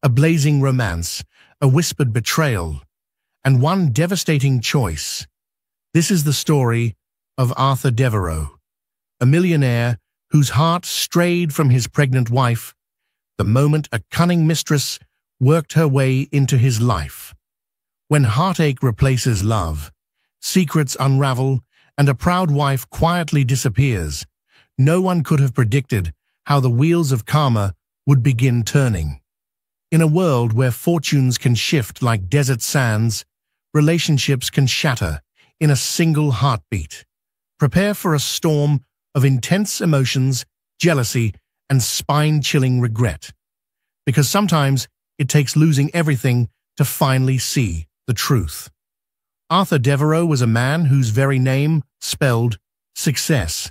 a blazing romance, a whispered betrayal, and one devastating choice. This is the story of Arthur Devereux, a millionaire whose heart strayed from his pregnant wife the moment a cunning mistress worked her way into his life. When heartache replaces love, secrets unravel, and a proud wife quietly disappears, no one could have predicted how the wheels of karma would begin turning. In a world where fortunes can shift like desert sands, relationships can shatter in a single heartbeat. Prepare for a storm of intense emotions, jealousy, and spine-chilling regret. Because sometimes it takes losing everything to finally see the truth. Arthur Devereux was a man whose very name spelled success.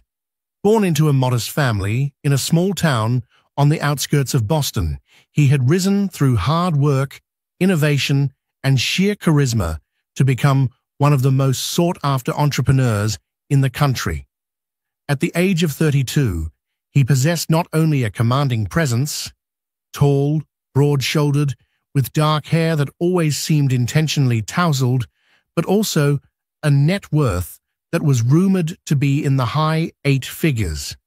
Born into a modest family in a small town on the outskirts of Boston, he had risen through hard work, innovation, and sheer charisma to become one of the most sought-after entrepreneurs in the country. At the age of 32, he possessed not only a commanding presence, tall, broad-shouldered, with dark hair that always seemed intentionally tousled, but also a net worth that was rumored to be in the high 8 figures.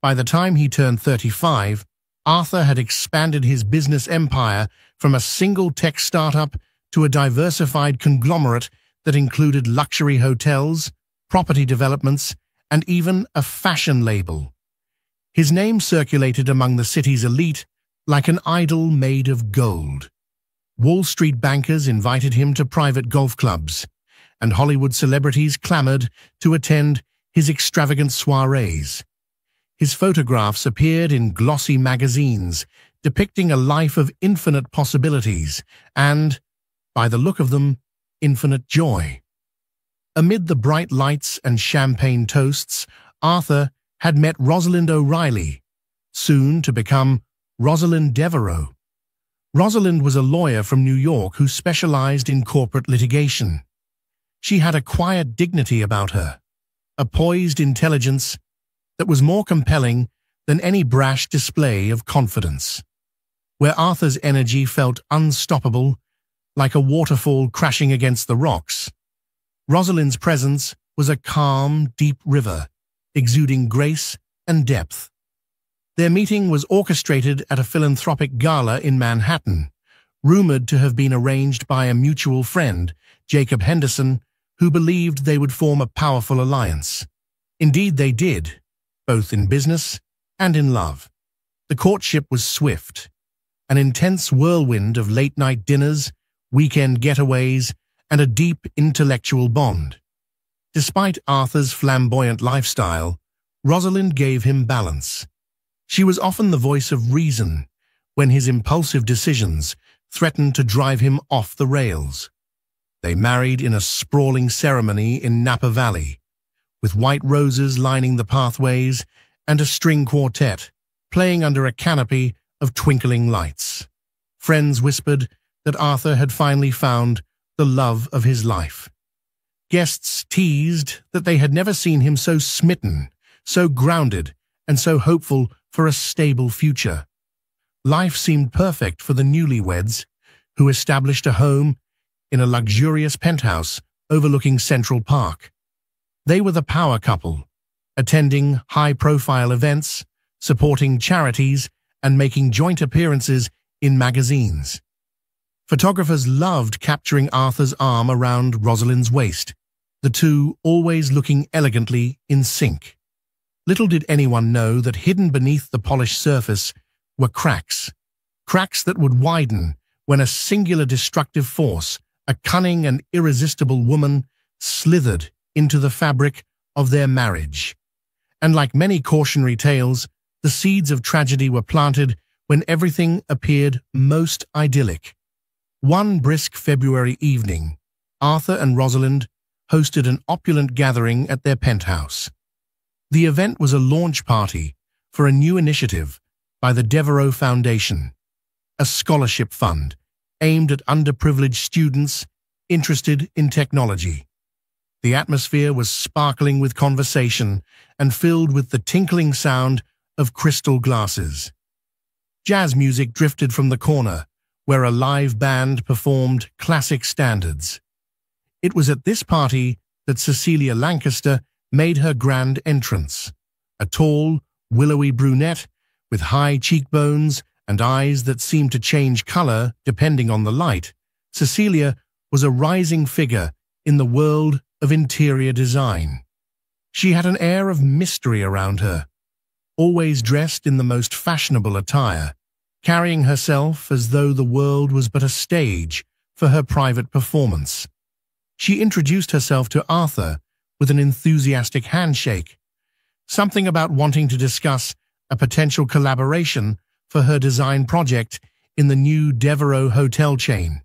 By the time he turned 35, Arthur had expanded his business empire from a single tech startup to a diversified conglomerate that included luxury hotels, property developments, and even a fashion label. His name circulated among the city's elite like an idol made of gold. Wall Street bankers invited him to private golf clubs, and Hollywood celebrities clamored to attend his extravagant soirees. His photographs appeared in glossy magazines, depicting a life of infinite possibilities and, by the look of them, infinite joy. Amid the bright lights and champagne toasts, Arthur had met Rosalind O'Reilly, soon to become Rosalind Devereux. Rosalind was a lawyer from New York who specialized in corporate litigation. She had a quiet dignity about her, a poised intelligence that was more compelling than any brash display of confidence. Where Arthur's energy felt unstoppable, like a waterfall crashing against the rocks, Rosalind's presence was a calm, deep river, exuding grace and depth. Their meeting was orchestrated at a philanthropic gala in Manhattan, rumored to have been arranged by a mutual friend, Jacob Henderson, who believed they would form a powerful alliance. Indeed, they did, both in business and in love. The courtship was swift, an intense whirlwind of late-night dinners, weekend getaways, and a deep intellectual bond. Despite Arthur's flamboyant lifestyle, Rosalind gave him balance. She was often the voice of reason when his impulsive decisions threatened to drive him off the rails. They married in a sprawling ceremony in Napa Valley, with white roses lining the pathways and a string quartet playing under a canopy of twinkling lights. Friends whispered that Arthur had finally found the love of his life. Guests teased that they had never seen him so smitten, so grounded, and so hopeful for a stable future. Life seemed perfect for the newlyweds, who established a home in a luxurious penthouse overlooking Central Park. They were the power couple, attending high-profile events, supporting charities, and making joint appearances in magazines. Photographers loved capturing Arthur's arm around Rosalind's waist, the two always looking elegantly in sync. Little did anyone know that hidden beneath the polished surface were cracks that would widen when a singular destructive force, a cunning and irresistible woman, slithered into the fabric of their marriage. And like many cautionary tales, the seeds of tragedy were planted when everything appeared most idyllic. One brisk February evening, Arthur and Rosalind hosted an opulent gathering at their penthouse. The event was a launch party for a new initiative by the Devereux Foundation, a scholarship fund aimed at underprivileged students interested in technology. The atmosphere was sparkling with conversation and filled with the tinkling sound of crystal glasses. Jazz music drifted from the corner, where a live band performed classic standards. It was at this party that Cecilia Lancaster made her grand entrance. A tall, willowy brunette with high cheekbones and eyes that seemed to change color depending on the light, Cecilia was a rising figure in the world of interior design. She had an air of mystery around her, always dressed in the most fashionable attire, carrying herself as though the world was but a stage for her private performance. She introduced herself to Arthur with an enthusiastic handshake, something about wanting to discuss a potential collaboration for her design project in the new Devereux hotel chain.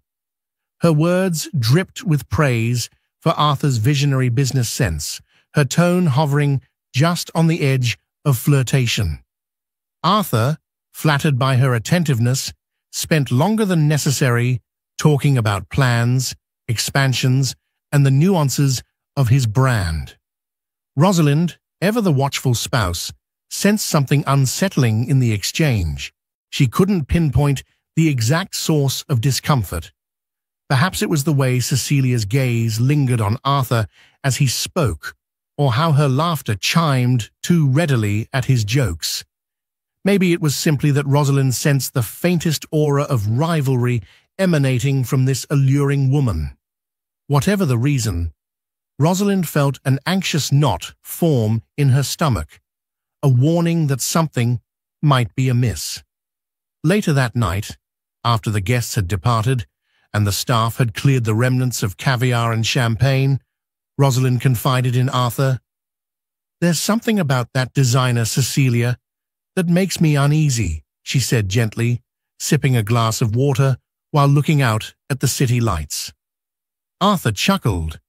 Her words dripped with praise for Arthur's visionary business sense, her tone hovering just on the edge of flirtation. Arthur, flattered by her attentiveness, spent longer than necessary talking about plans, expansions, and the nuances of his brand. Rosalind, ever the watchful spouse, sensed something unsettling in the exchange. She couldn't pinpoint the exact source of discomfort. Perhaps it was the way Cecilia's gaze lingered on Arthur as he spoke, or how her laughter chimed too readily at his jokes. Maybe it was simply that Rosalind sensed the faintest aura of rivalry emanating from this alluring woman. Whatever the reason, Rosalind felt an anxious knot form in her stomach, a warning that something might be amiss. Later that night, after the guests had departed and the staff had cleared the remnants of caviar and champagne, Rosalind confided in Arthur, "There's something about that designer, Cecilia, that makes me uneasy," she said gently, sipping a glass of water while looking out at the city lights. Arthur chuckled,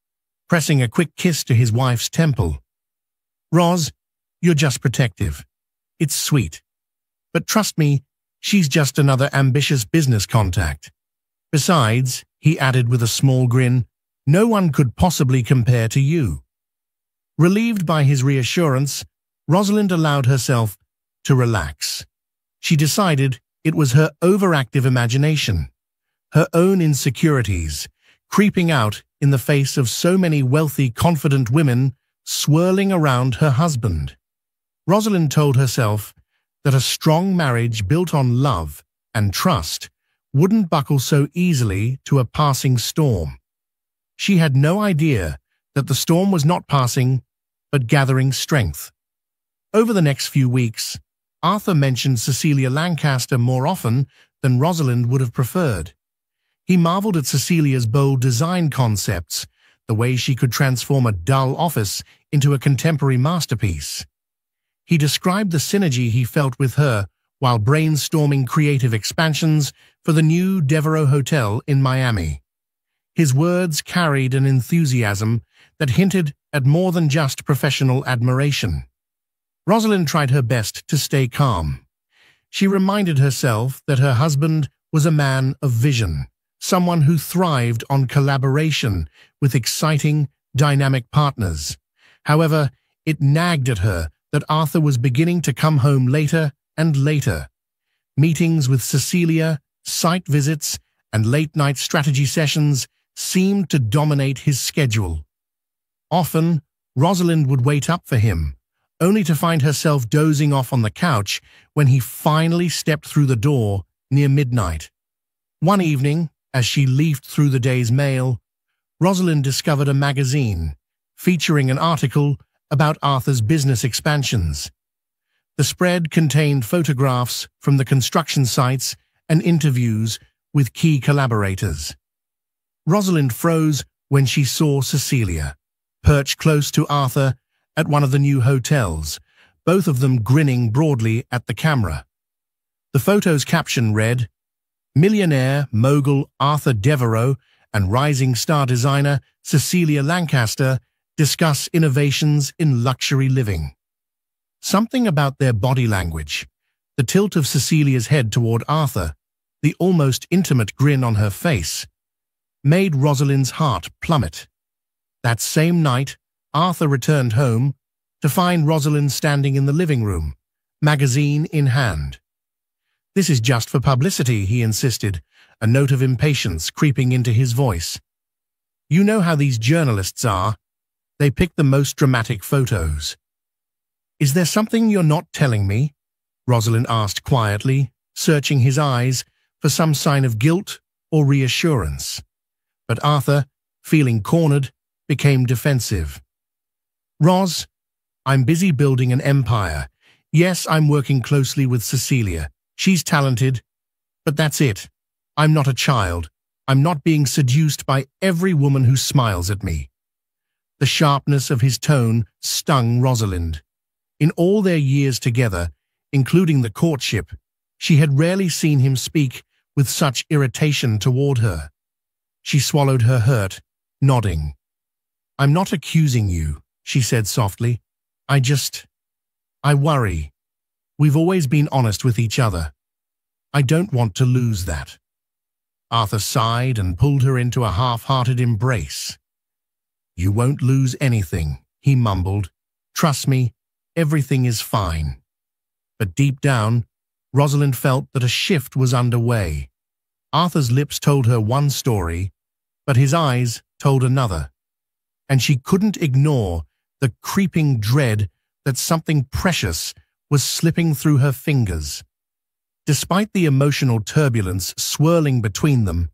pressing a quick kiss to his wife's temple. "Ros, you're just protective. It's sweet. But trust me, she's just another ambitious business contact. Besides," he added with a small grin, "no one could possibly compare to you." Relieved by his reassurance, Rosalind allowed herself to relax. She decided it was her overactive imagination, her own insecurities, creeping out in the face of so many wealthy, confident women swirling around her husband. Rosalind told herself that a strong marriage built on love and trust wouldn't buckle so easily to a passing storm. She had no idea that the storm was not passing, but gathering strength. Over the next few weeks, Arthur mentioned Cecilia Lancaster more often than Rosalind would have preferred. He marveled at Cecilia's bold design concepts, the way she could transform a dull office into a contemporary masterpiece. He described the synergy he felt with her while brainstorming creative expansions for the new Devereux Hotel in Miami. His words carried an enthusiasm that hinted at more than just professional admiration. Rosalind tried her best to stay calm. She reminded herself that her husband was a man of vision, someone who thrived on collaboration with exciting, dynamic partners. However, it nagged at her that Arthur was beginning to come home later and later. Meetings with Cecilia, site visits, and late-night strategy sessions seemed to dominate his schedule. Often, Rosalind would wait up for him, only to find herself dozing off on the couch when he finally stepped through the door near midnight. One evening, as she leafed through the day's mail, Rosalind discovered a magazine featuring an article about Arthur's business expansions. The spread contained photographs from the construction sites and interviews with key collaborators. Rosalind froze when she saw Cecilia, perched close to Arthur at one of the new hotels, both of them grinning broadly at the camera. The photo's caption read, "Millionaire mogul Arthur Devereux and rising star designer Cecilia Lancaster discuss innovations in luxury living." Something about their body language, the tilt of Cecilia's head toward Arthur, the almost intimate grin on her face, made Rosalind's heart plummet. That same night, Arthur returned home to find Rosalind standing in the living room, magazine in hand. This is just for publicity, he insisted, a note of impatience creeping into his voice. You know how these journalists are. They pick the most dramatic photos. Is there something you're not telling me? Rosalind asked quietly, searching his eyes for some sign of guilt or reassurance. But Arthur, feeling cornered, became defensive. Ros, I'm busy building an empire. Yes, I'm working closely with Cecilia. She's talented, but that's it. I'm not a child. I'm not being seduced by every woman who smiles at me. The sharpness of his tone stung Rosalind. In all their years together, including the courtship, she had rarely seen him speak with such irritation toward her. She swallowed her hurt, nodding. I'm not accusing you, she said softly. I worry. We've always been honest with each other. I don't want to lose that. Arthur sighed and pulled her into a half-hearted embrace. You won't lose anything, he mumbled. Trust me, everything is fine. But deep down, Rosalind felt that a shift was underway. Arthur's lips told her one story, but his eyes told another. And she couldn't ignore the creeping dread that something precious was slipping through her fingers. Despite the emotional turbulence swirling between them,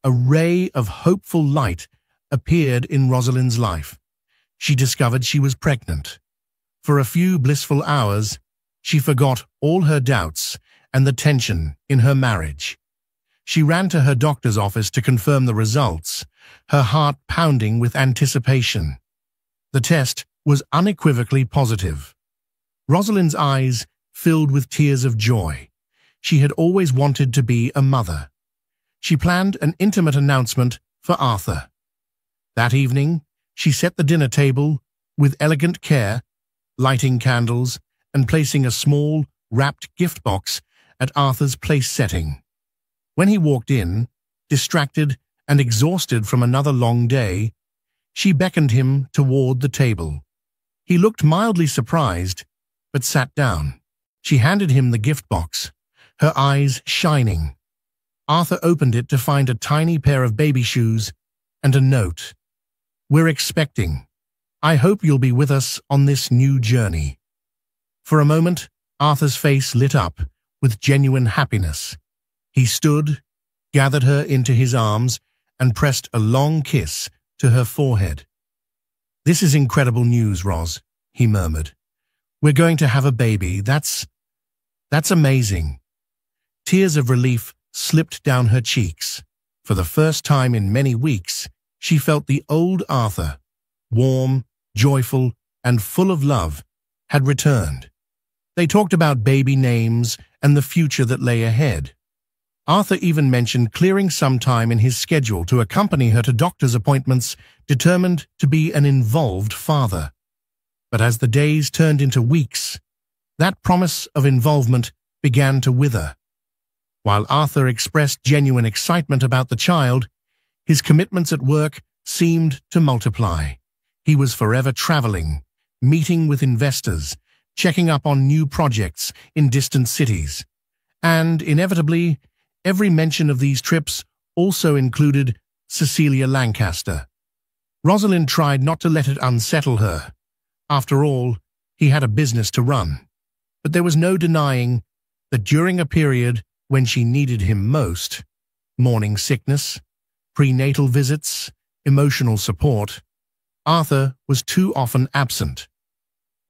a ray of hopeful light appeared in Rosalind's life. She discovered she was pregnant. For a few blissful hours, she forgot all her doubts and the tension in her marriage. She ran to her doctor's office to confirm the results, her heart pounding with anticipation. The test was unequivocally positive. Rosalind's eyes filled with tears of joy. She had always wanted to be a mother. She planned an intimate announcement for Arthur. That evening, she set the dinner table with elegant care, lighting candles and placing a small, wrapped gift box at Arthur's place setting. When he walked in, distracted and exhausted from another long day, she beckoned him toward the table. He looked mildly surprised, but sat down. She handed him the gift box, her eyes shining. Arthur opened it to find a tiny pair of baby shoes and a note. We're expecting. I hope you'll be with us on this new journey. For a moment, Arthur's face lit up with genuine happiness. He stood, gathered her into his arms, and pressed a long kiss to her forehead. This is incredible news, Ros, he murmured. We're going to have a baby. That's amazing. Tears of relief slipped down her cheeks. For the first time in many weeks, she felt the old Arthur, warm, joyful, and full of love, had returned. They talked about baby names and the future that lay ahead. Arthur even mentioned clearing some time in his schedule to accompany her to doctor's appointments, determined to be an involved father. But as the days turned into weeks, that promise of involvement began to wither. While Arthur expressed genuine excitement about the child, his commitments at work seemed to multiply. He was forever traveling, meeting with investors, checking up on new projects in distant cities. And, inevitably, every mention of these trips also included Cecilia Lancaster. Rosalind tried not to let it unsettle her. After all, he had a business to run. But there was no denying that during a period when she needed him most, morning sickness, prenatal visits, emotional support, Arthur was too often absent.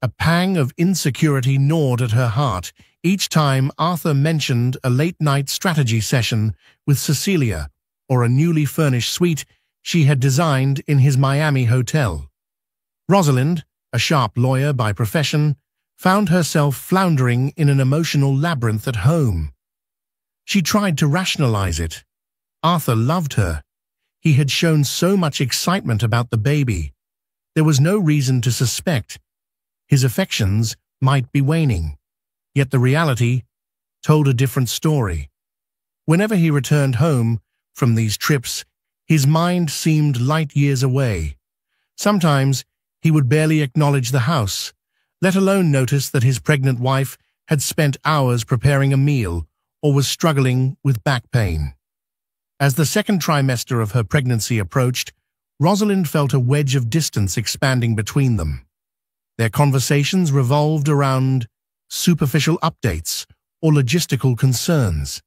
A pang of insecurity gnawed at her heart each time Arthur mentioned a late-night strategy session with Cecilia or a newly furnished suite she had designed in his Miami hotel. Rosalind, a sharp lawyer by profession, found herself floundering in an emotional labyrinth at home. She tried to rationalize it. Arthur loved her. He had shown so much excitement about the baby. There was no reason to suspect his affections might be waning. Yet the reality told a different story. Whenever he returned home from these trips, his mind seemed light years away. Sometimes he would barely acknowledge the house, let alone notice that his pregnant wife had spent hours preparing a meal or was struggling with back pain. As the second trimester of her pregnancy approached, Rosalind felt a wedge of distance expanding between them. Their conversations revolved around superficial updates or logistical concerns.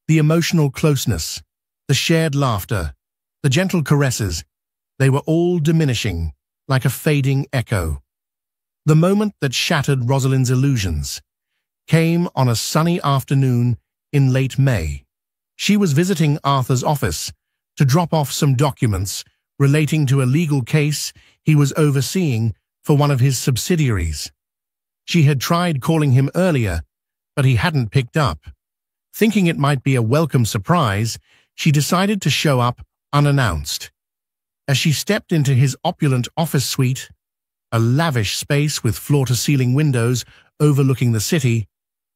The emotional closeness, the shared laughter, the gentle caresses, they were all diminishing like a fading echo. The moment that shattered Rosalind's illusions came on a sunny afternoon in late May. She was visiting Arthur's office to drop off some documents relating to a legal case he was overseeing for one of his subsidiaries. She had tried calling him earlier, but he hadn't picked up. Thinking it might be a welcome surprise, she decided to show up unannounced. As she stepped into his opulent office suite, a lavish space with floor-to-ceiling windows overlooking the city,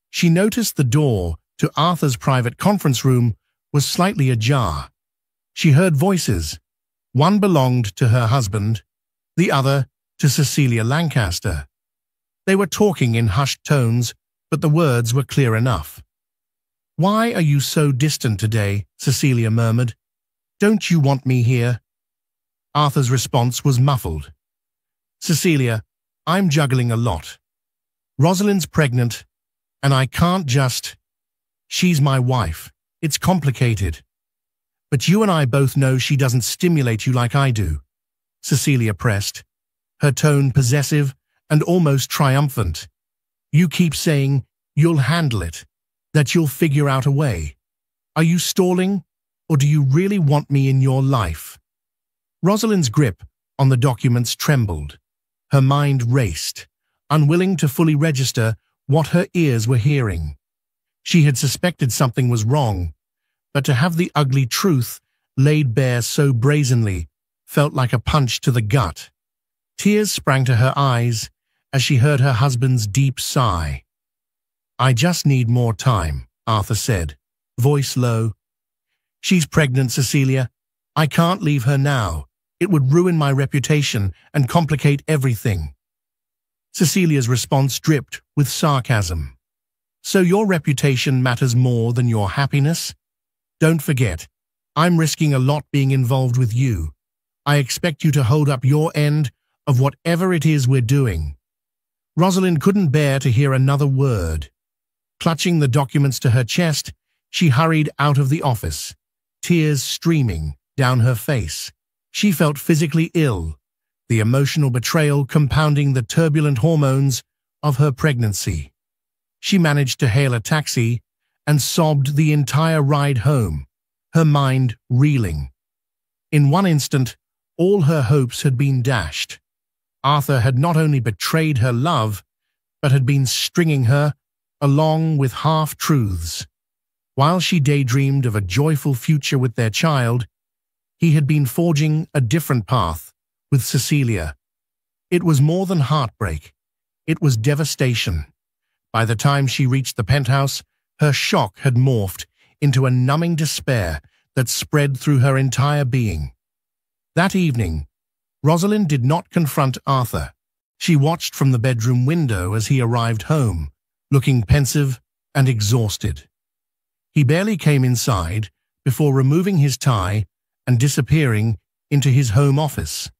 she noticed the door to Arthur's private conference room was slightly ajar. She heard voices. One belonged to her husband, the other to Cecilia Lancaster. They were talking in hushed tones, but the words were clear enough. "Why are you so distant today?" Cecilia murmured. "Don't you want me here?" Arthur's response was muffled. "Cecilia, I'm juggling a lot. Rosalind's pregnant, and I can't just... She's my wife. It's complicated. But you and I both know she doesn't stimulate you like I do," Cecilia pressed, her tone possessive and almost triumphant. "You keep saying you'll handle it, that you'll figure out a way. Are you stalling, or do you really want me in your life?" Rosalind's grip on the documents trembled. Her mind raced, unwilling to fully register what her ears were hearing. She had suspected something was wrong, but to have the ugly truth laid bare so brazenly felt like a punch to the gut. Tears sprang to her eyes as she heard her husband's deep sigh. "I just need more time," Arthur said, voice low. "She's pregnant, Cecilia. I can't leave her now. It would ruin my reputation and complicate everything." Cecilia's response dripped with sarcasm. "So your reputation matters more than your happiness? Don't forget, I'm risking a lot being involved with you. I expect you to hold up your end of whatever it is we're doing." Rosalind couldn't bear to hear another word. Clutching the documents to her chest, she hurried out of the office, tears streaming down her face. She felt physically ill, the emotional betrayal compounding the turbulent hormones of her pregnancy. She managed to hail a taxi and sobbed the entire ride home, her mind reeling. In one instant, all her hopes had been dashed. Arthur had not only betrayed her love, but had been stringing her along with half-truths. While she daydreamed of a joyful future with their child, he had been forging a different path with Cecilia. It was more than heartbreak. It was devastation. By the time she reached the penthouse, her shock had morphed into a numbing despair that spread through her entire being. That evening, Rosalind did not confront Arthur. She watched from the bedroom window as he arrived home, looking pensive and exhausted. He barely came inside before removing his tie and disappearing into his home office.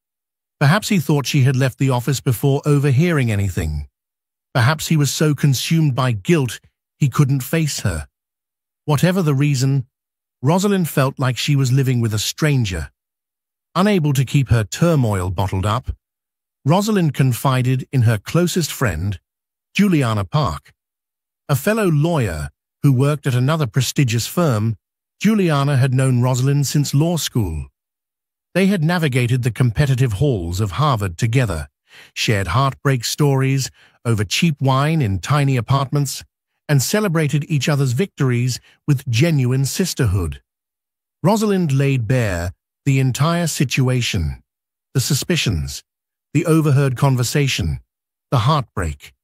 Perhaps he thought she had left the office before overhearing anything. Perhaps he was so consumed by guilt he couldn't face her. Whatever the reason, Rosalind felt like she was living with a stranger. Unable to keep her turmoil bottled up, Rosalind confided in her closest friend, Juliana Park. A fellow lawyer who worked at another prestigious firm, Juliana had known Rosalind since law school. They had navigated the competitive halls of Harvard together, shared heartbreak stories over cheap wine in tiny apartments, and celebrated each other's victories with genuine sisterhood. Rosalind laid bare the entire situation, the suspicions, the overheard conversation, the heartbreak.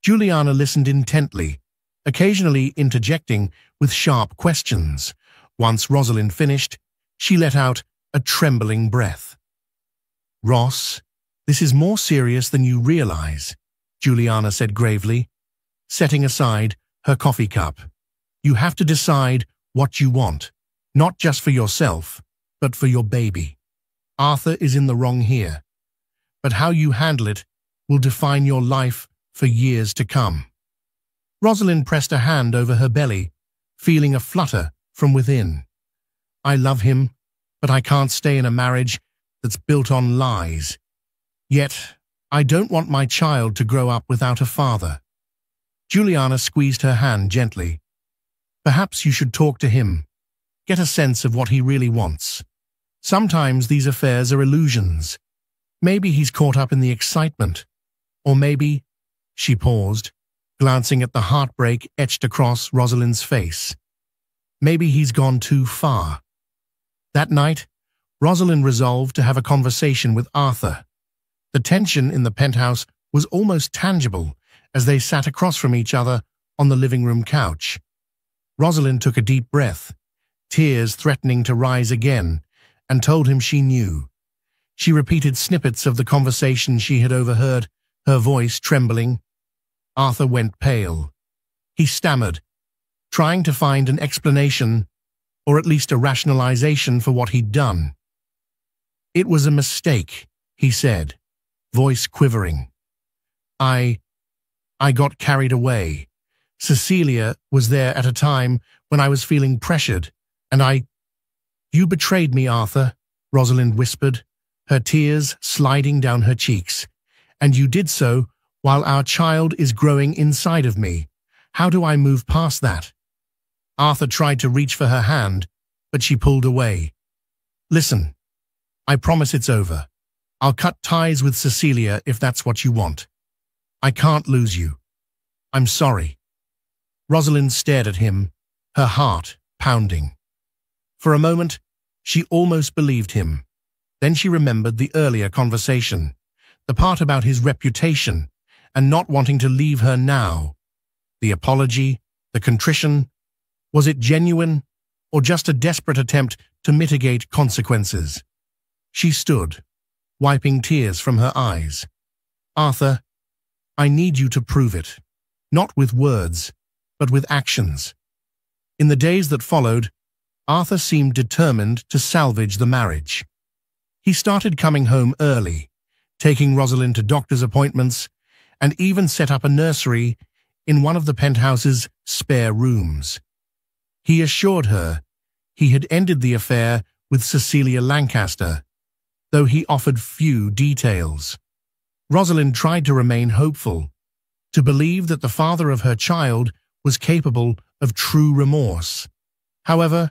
Juliana listened intently, occasionally interjecting with sharp questions. Once Rosalind finished, she let out a trembling breath. "Ross, this is more serious than you realize," Juliana said gravely, setting aside her coffee cup. You have to decide what you want, not just for yourself, but for your baby. Arthur is in the wrong here, but how you handle it will define your life for years to come. Rosalind pressed a hand over her belly, feeling a flutter from within. I love him, but I can't stay in a marriage that's built on lies. Yet, I don't want my child to grow up without a father. Juliana squeezed her hand gently. Perhaps you should talk to him. Get a sense of what he really wants. Sometimes these affairs are illusions. Maybe he's caught up in the excitement. Or maybe, she paused, glancing at the heartbreak etched across Rosalind's face. Maybe he's gone too far. That night, Rosalind resolved to have a conversation with Arthur. The tension in the penthouse was almost tangible as they sat across from each other on the living room couch. Rosalind took a deep breath, tears threatening to rise again, and told him she knew. She repeated snippets of the conversation she had overheard, her voice trembling. Arthur went pale. He stammered, trying to find an explanation, or at least a rationalization for what he'd done. It was a mistake, he said, voice quivering. I got carried away. Cecilia was there at a time when I was feeling pressured, and You betrayed me, Arthur, Rosalind whispered, her tears sliding down her cheeks. And you did so while our child is growing inside of me. How do I move past that? Arthur tried to reach for her hand, but she pulled away. Listen, I promise it's over. I'll cut ties with Cecilia if that's what you want. I can't lose you. I'm sorry. Rosalind stared at him, her heart pounding. For a moment, she almost believed him. Then she remembered the earlier conversation, the part about his reputation and not wanting to leave her now. The apology, the contrition, was it genuine or just a desperate attempt to mitigate consequences? She stood, wiping tears from her eyes. Arthur, I need you to prove it, not with words, but with actions. In the days that followed, Arthur seemed determined to salvage the marriage. He started coming home early, taking Rosalind to doctor's appointments, and even set up a nursery in one of the penthouse's spare rooms. He assured her he had ended the affair with Cecilia Lancaster, though he offered few details. Rosalind tried to remain hopeful, to believe that the father of her child was capable of true remorse. However,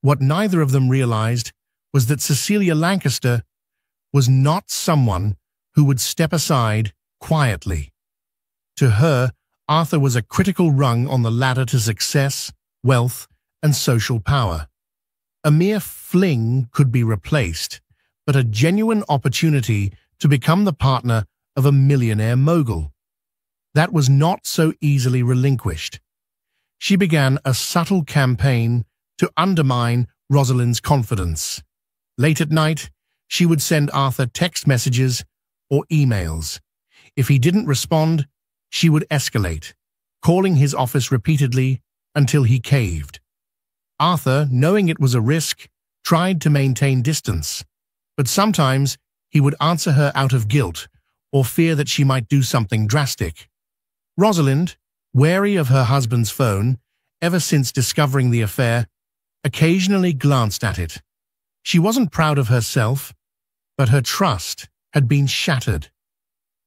what neither of them realized was that Cecilia Lancaster was not someone who would step aside quietly. To her, Arthur was a critical rung on the ladder to success, wealth, and social power. A mere fling could be replaced, but a genuine opportunity to become the partner of a millionaire mogul. That was not so easily relinquished. She began a subtle campaign to undermine Rosalind's confidence. Late at night, she would send Arthur text messages or emails. If he didn't respond, she would escalate, calling his office repeatedly until he caved. Arthur, knowing it was a risk, tried to maintain distance, but sometimes he would answer her out of guilt or fear that she might do something drastic. Rosalind, wary of her husband's phone, ever since discovering the affair, occasionally glanced at it. She wasn't proud of herself, but her trust had been shattered.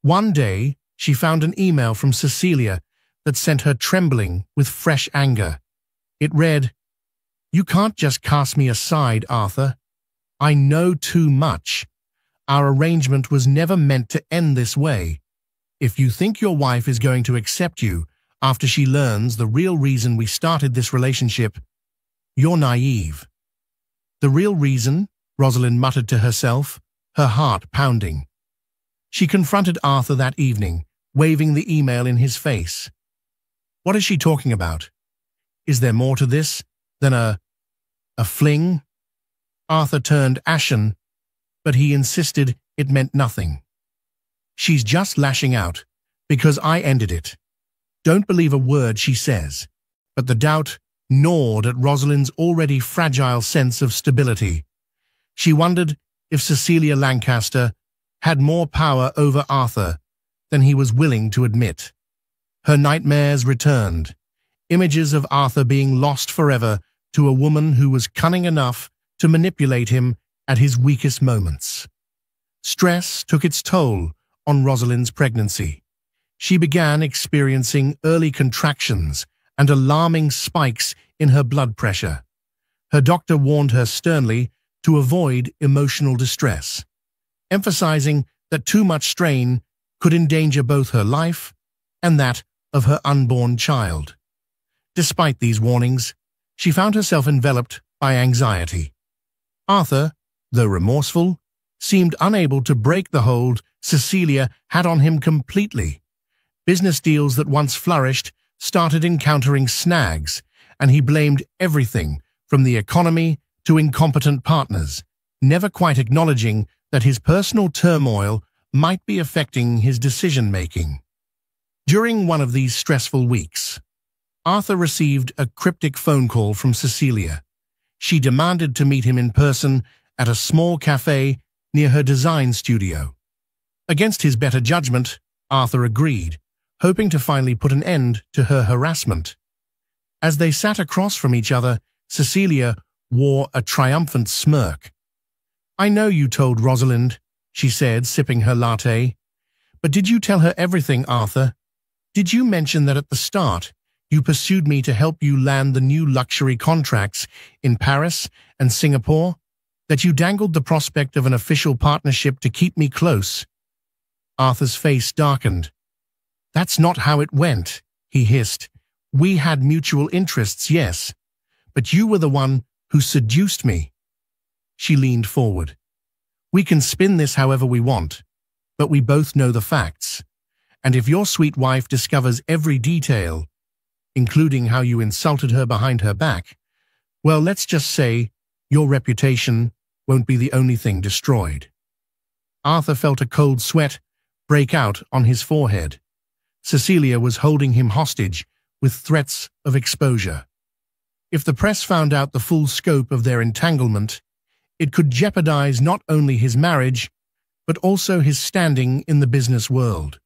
One day, she found an email from Cecilia that sent her trembling with fresh anger. It read, "You can't just cast me aside, Arthur. I know too much. Our arrangement was never meant to end this way. If you think your wife is going to accept you after she learns the real reason we started this relationship, you're naive." The real reason, Rosalind muttered to herself, her heart pounding. She confronted Arthur that evening, waving the email in his face. What is she talking about? Is there more to this than a fling? Arthur turned ashen, but he insisted it meant nothing. She's just lashing out, because I ended it. Don't believe a word she says, but the doubt gnawed at Rosalind's already fragile sense of stability. She wondered if Cecilia Lancaster had more power over Arthur than he was willing to admit. Her nightmares returned, images of Arthur being lost forever to a woman who was cunning enough to manipulate him at his weakest moments. Stress took its toll on Rosalind's pregnancy. She began experiencing early contractions and alarming spikes in her blood pressure. Her doctor warned her sternly to avoid emotional distress, emphasizing that too much strain could endanger both her life and that of her unborn child. Despite these warnings, she found herself enveloped by anxiety. Arthur, though remorseful, seemed unable to break the hold Cecilia had on him completely. Business deals that once flourished started encountering snags, and he blamed everything from the economy to incompetent partners, never quite acknowledging that his personal turmoil might be affecting his decision-making. During one of these stressful weeks, Arthur received a cryptic phone call from Cecilia. She demanded to meet him in person at a small cafe near her design studio. Against his better judgment, Arthur agreed, hoping to finally put an end to her harassment. As they sat across from each other, Cecilia wore a triumphant smirk. "I know you told Rosalind," she said, sipping her latte. "But did you tell her everything, Arthur? Did you mention that at the start you pursued me to help you land the new luxury contracts in Paris and Singapore? That you dangled the prospect of an official partnership to keep me close?" Arthur's face darkened. "That's not how it went," he hissed. "We had mutual interests, yes, but you were the one who seduced me." She leaned forward. "We can spin this however we want, but we both know the facts. And if your sweet wife discovers every detail, including how you insulted her behind her back, well, let's just say your reputation won't be the only thing destroyed." Arthur felt a cold sweat break out on his forehead. Cecilia was holding him hostage with threats of exposure. If the press found out the full scope of their entanglement, it could jeopardize not only his marriage, but also his standing in the business world.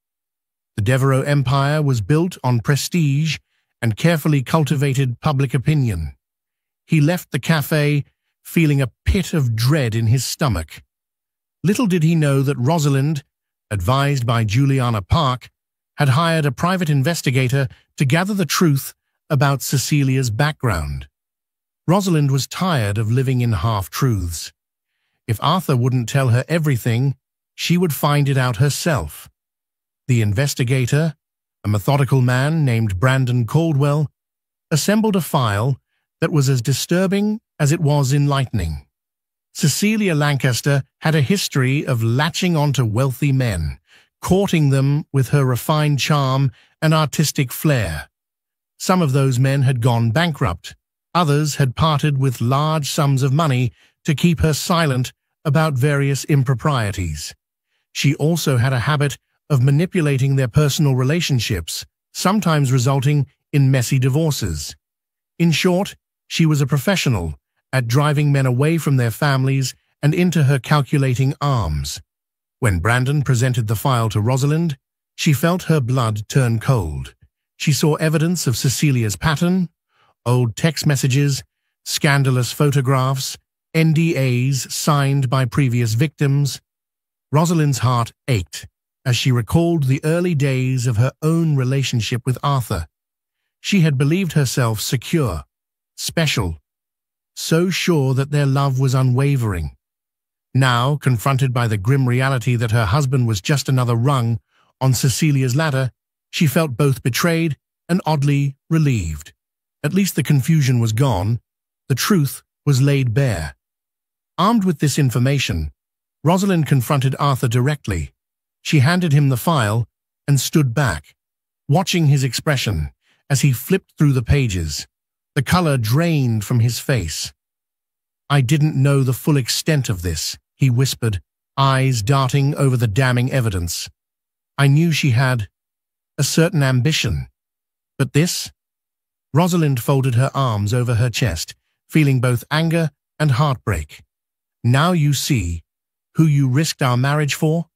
The Devereux empire was built on prestige and carefully cultivated public opinion. He left the cafe feeling a pit of dread in his stomach. Little did he know that Rosalind, advised by Juliana Park, had hired a private investigator to gather the truth about Cecilia's background. Rosalind was tired of living in half-truths. If Arthur wouldn't tell her everything, she would find it out herself. The investigator, a methodical man named Brandon Caldwell, assembled a file that was as disturbing as it was enlightening. Cecilia Lancaster had a history of latching onto wealthy men, courting them with her refined charm and artistic flair. Some of those men had gone bankrupt. Others had parted with large sums of money to keep her silent about various improprieties. She also had a habit of manipulating their personal relationships, sometimes resulting in messy divorces. In short, she was a professional at driving men away from their families and into her calculating arms. When Brandon presented the file to Rosalind, she felt her blood turn cold. She saw evidence of Cecilia's pattern, old text messages, scandalous photographs, NDAs signed by previous victims. Rosalind's heart ached as she recalled the early days of her own relationship with Arthur. She had believed herself secure, special, so sure that their love was unwavering. Now, confronted by the grim reality that her husband was just another rung on Cecilia's ladder, she felt both betrayed and oddly relieved. At least the confusion was gone. The truth was laid bare. Armed with this information, Rosalind confronted Arthur directly. She handed him the file and stood back, watching his expression as he flipped through the pages. The color drained from his face. "I didn't know the full extent of this," he whispered, eyes darting over the damning evidence. "I knew she had a certain ambition. But this? Rosalind folded her arms over her chest, feeling both anger and heartbreak. Now you see who you risked our marriage for?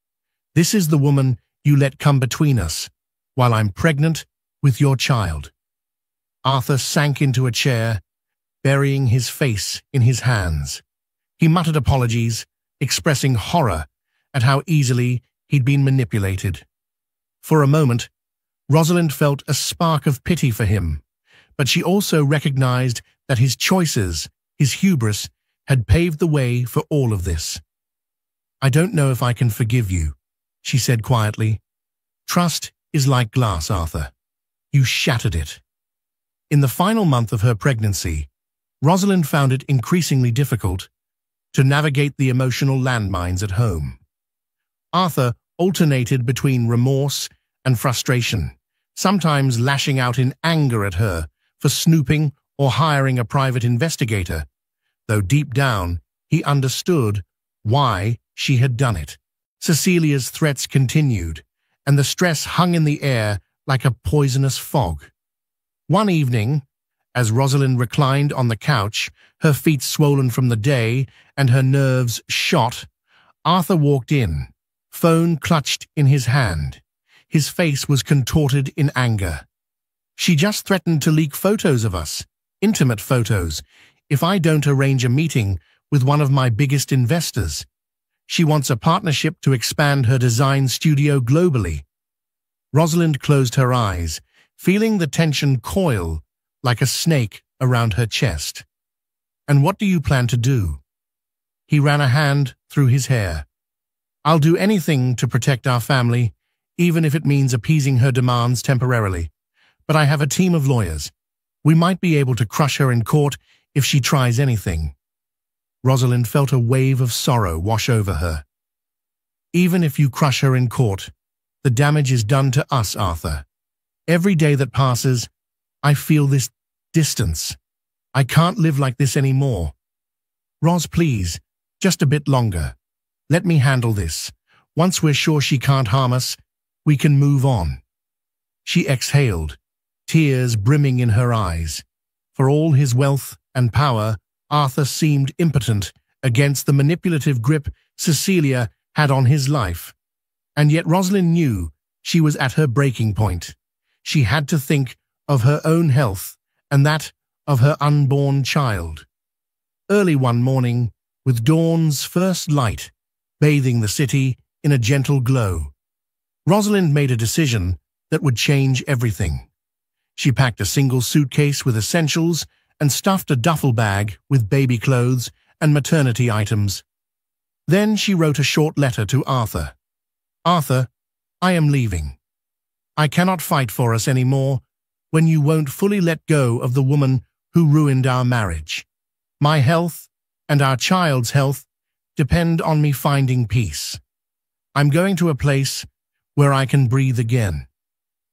This is the woman you let come between us, while I'm pregnant with your child. Arthur sank into a chair, burying his face in his hands. He muttered apologies, expressing horror at how easily he'd been manipulated. For a moment, Rosalind felt a spark of pity for him, but she also recognized that his choices, his hubris, had paved the way for all of this. "I don't know if I can forgive you," she said quietly. "Trust is like glass, Arthur. You shattered it." In the final month of her pregnancy, Rosalind found it increasingly difficult to navigate the emotional landmines at home. Arthur alternated between remorse and frustration, sometimes lashing out in anger at her for snooping or hiring a private investigator, though deep down he understood why she had done it. Cecilia's threats continued, and the stress hung in the air like a poisonous fog. One evening, as Rosalind reclined on the couch, her feet swollen from the day and her nerves shot, Arthur walked in, phone clutched in his hand. His face was contorted in anger. "She just threatened to leak photos of us, intimate photos, if I don't arrange a meeting with one of my biggest investors. She wants a partnership to expand her design studio globally." Rosalind closed her eyes, feeling the tension coil like a snake around her chest. "And what do you plan to do?" He ran a hand through his hair. "I'll do anything to protect our family, even if it means appeasing her demands temporarily. But I have a team of lawyers. We might be able to crush her in court if she tries anything." Rosalind felt a wave of sorrow wash over her. "Even if you crush her in court, the damage is done to us, Arthur. Every day that passes, I feel this distance. I can't live like this anymore. Ros, please, just a bit longer. Let me handle this. Once we're sure she can't harm us, we can move on." She exhaled, tears brimming in her eyes. For all his wealth and power, Arthur seemed impotent against the manipulative grip Cecilia had on his life. And yet Rosalind knew she was at her breaking point. She had to think of her own health and that of her unborn child. Early one morning, with dawn's first light bathing the city in a gentle glow, Rosalind made a decision that would change everything. She packed a single suitcase with essentials and stuffed a duffel bag with baby clothes and maternity items. Then she wrote a short letter to Arthur. "Arthur, I am leaving. I cannot fight for us anymore when you won't fully let go of the woman who ruined our marriage. My health and our child's health depend on me finding peace. I'm going to a place where I can breathe again.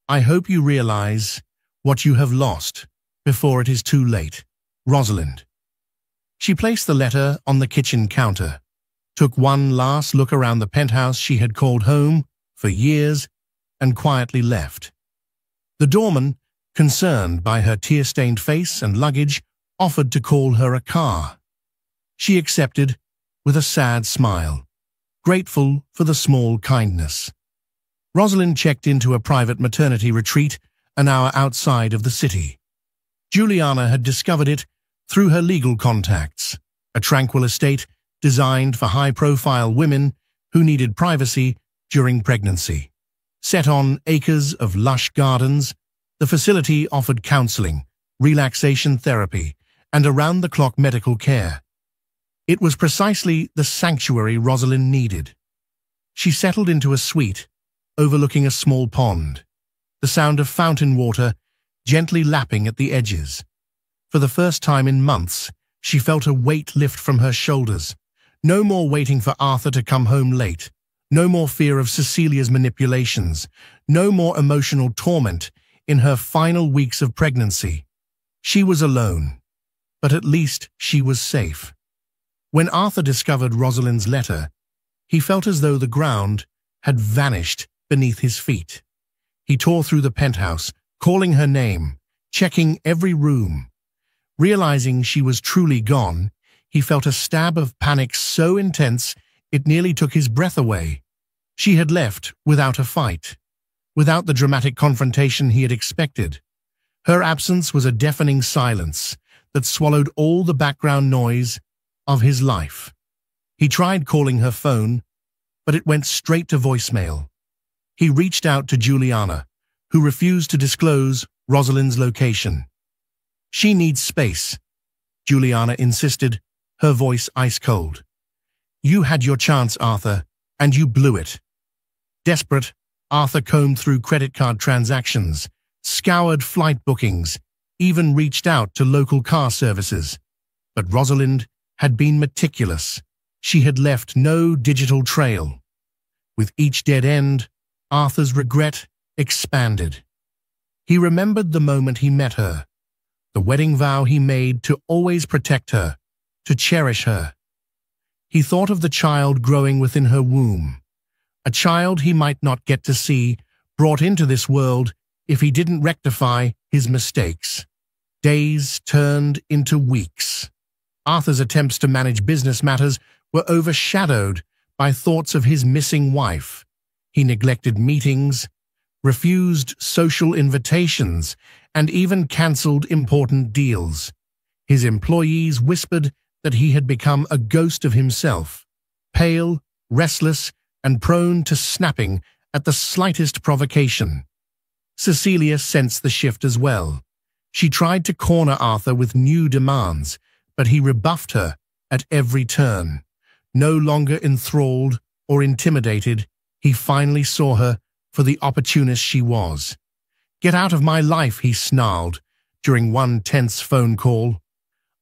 I hope you realize what you have lost before it is too late. Rosalind." She placed the letter on the kitchen counter, took one last look around the penthouse she had called home for years, and quietly left. The doorman, concerned by her tear-stained face and luggage, offered to call her a car. She accepted with a sad smile, grateful for the small kindness. Rosalind checked into a private maternity retreat an hour outside of the city. Juliana had discovered it through her legal contacts, a tranquil estate designed for high-profile women who needed privacy during pregnancy. Set on acres of lush gardens, the facility offered counseling, relaxation therapy, and around-the-clock medical care. It was precisely the sanctuary Rosalind needed. She settled into a suite overlooking a small pond, the sound of fountain water gently lapping at the edges. For the first time in months, she felt a weight lift from her shoulders. No more waiting for Arthur to come home late. No more fear of Cecilia's manipulations. No more emotional torment in her final weeks of pregnancy. She was alone, but at least she was safe. When Arthur discovered Rosalind's letter, he felt as though the ground had vanished beneath his feet. He tore through the penthouse, calling her name, checking every room. Realizing she was truly gone, he felt a stab of panic so intense it nearly took his breath away. She had left without a fight, without the dramatic confrontation he had expected. Her absence was a deafening silence that swallowed all the background noise of his life. He tried calling her phone, but it went straight to voicemail. He reached out to Juliana, who refused to disclose Rosalind's location. "She needs space," Juliana insisted, her voice ice-cold. "You had your chance, Arthur, and you blew it." Desperate, Arthur combed through credit card transactions, scoured flight bookings, even reached out to local car services. But Rosalind had been meticulous. She had left no digital trail. With each dead end, Arthur's regret expanded. He remembered the moment he met her, the wedding vow he made to always protect her, to cherish her. He thought of the child growing within her womb, a child he might not get to see, brought into this world if he didn't rectify his mistakes. Days turned into weeks. Arthur's attempts to manage business matters were overshadowed by thoughts of his missing wife. He neglected meetings, refused social invitations, and even cancelled important deals. His employees whispered that he had become a ghost of himself, pale, restless, and prone to snapping at the slightest provocation. Cecilia sensed the shift as well. She tried to corner Arthur with new demands, but he rebuffed her at every turn. No longer enthralled or intimidated, he finally saw her for the opportunist she was. "Get out of my life," he snarled during one tense phone call.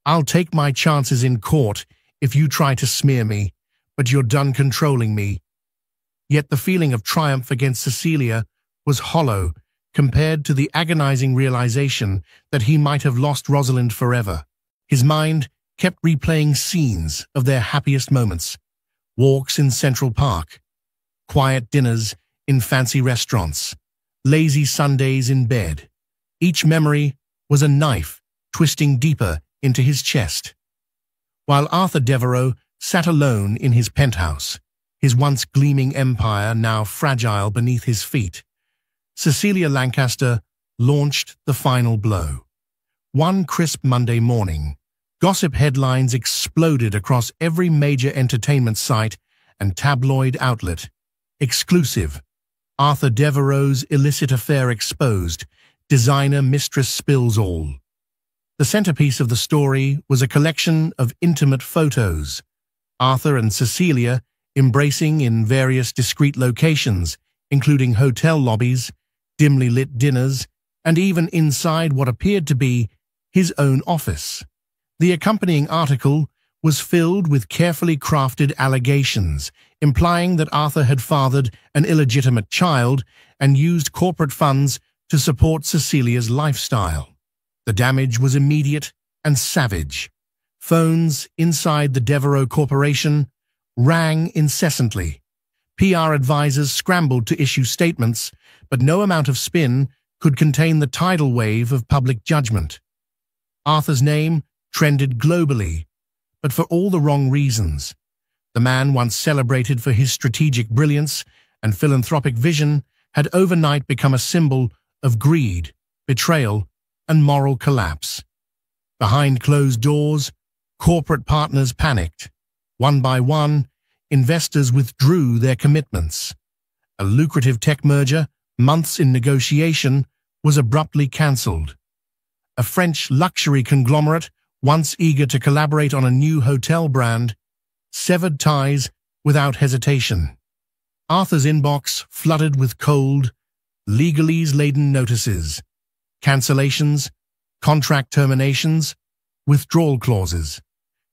"I'll take my chances in court if you try to smear me, but you're done controlling me." Yet the feeling of triumph against Cecilia was hollow compared to the agonizing realization that he might have lost Rosalind forever. His mind kept replaying scenes of their happiest moments: walks in Central Park, quiet dinners in fancy restaurants, lazy Sundays in bed. Each memory was a knife twisting deeper into his chest. While Arthur Devereux sat alone in his penthouse, his once gleaming empire now fragile beneath his feet, Cecilia Lancaster launched the final blow. One crisp Monday morning, gossip headlines exploded across every major entertainment site and tabloid outlet. Exclusive: Arthur Devereux's illicit affair exposed. Designer Mistress spills all. The centerpiece of the story was a collection of intimate photos. Arthur and Cecilia embracing in various discreet locations, including hotel lobbies, dimly lit dinners, and even inside what appeared to be his own office. The accompanying article was filled with carefully crafted allegations, implying that Arthur had fathered an illegitimate child and used corporate funds to support Cecilia's lifestyle. The damage was immediate and savage. Phones inside the Devereux Corporation rang incessantly. PR advisors scrambled to issue statements, but no amount of spin could contain the tidal wave of public judgment. Arthur's name trended globally, but for all the wrong reasons. The man once celebrated for his strategic brilliance and philanthropic vision had overnight become a symbol of greed, betrayal, and moral collapse. Behind closed doors, corporate partners panicked. One by one, investors withdrew their commitments. A lucrative tech merger, months in negotiation, was abruptly cancelled. A French luxury conglomerate, once eager to collaborate on a new hotel brand, severed ties without hesitation. Arthur's inbox flooded with cold, legalese-laden notices, cancellations, contract terminations, withdrawal clauses.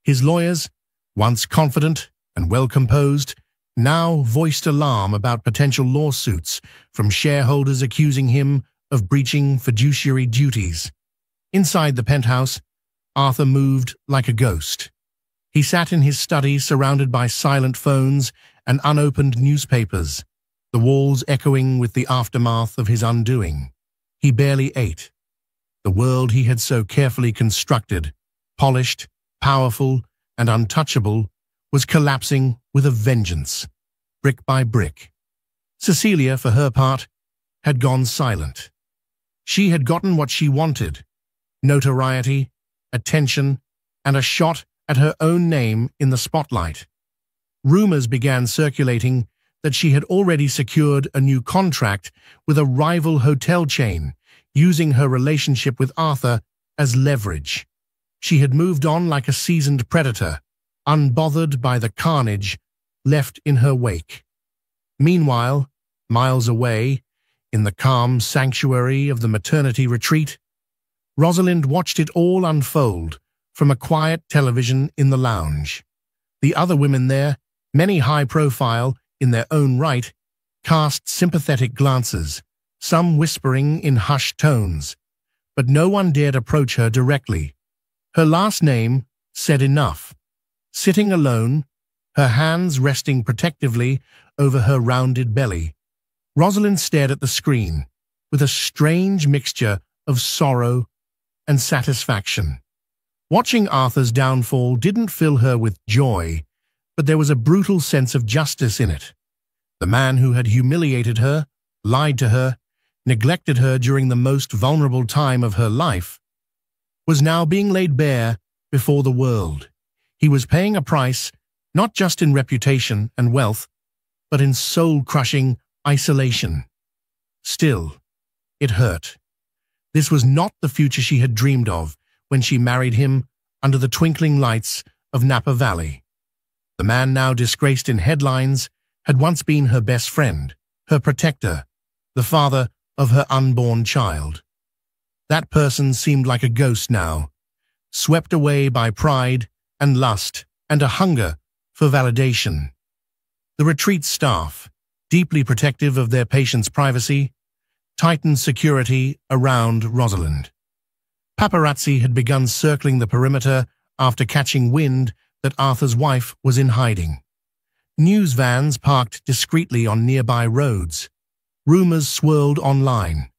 His lawyers, once confident and well-composed, now voiced alarm about potential lawsuits from shareholders accusing him of breaching fiduciary duties. Inside the penthouse, Arthur moved like a ghost. He sat in his study surrounded by silent phones and unopened newspapers, the walls echoing with the aftermath of his undoing. He barely ate. The world he had so carefully constructed, polished, powerful, and untouchable, was collapsing with a vengeance, brick by brick. Cecilia, for her part, had gone silent. She had gotten what she wanted: notoriety, attention, and a shot at her own name in the spotlight. Rumors began circulating that she had already secured a new contract with a rival hotel chain, using her relationship with Arthur as leverage. She had moved on like a seasoned predator, unbothered by the carnage left in her wake. Meanwhile, miles away, in the calm sanctuary of the maternity retreat, Rosalind watched it all unfold from a quiet television in the lounge. The other women there, many high-profile in their own right, cast sympathetic glances, some whispering in hushed tones, but no one dared approach her directly. Her last name said enough. Sitting alone, her hands resting protectively over her rounded belly, Rosalind stared at the screen with a strange mixture of sorrow and satisfaction. Watching Arthur's downfall didn't fill her with joy, but there was a brutal sense of justice in it. The man who had humiliated her, lied to her, neglected her during the most vulnerable time of her life, was now being laid bare before the world. He was paying a price, not just in reputation and wealth, but in soul-crushing isolation. Still, it hurt. This was not the future she had dreamed of when she married him under the twinkling lights of Napa Valley. The man now disgraced in headlines had once been her best friend, her protector, the father of her unborn child. That person seemed like a ghost now, swept away by pride and lust and a hunger for validation. The retreat staff, deeply protective of their patients' privacy, tightened security around Rosalind. Paparazzi had begun circling the perimeter after catching wind that Arthur's wife was in hiding. News vans parked discreetly on nearby roads. Rumors swirled online.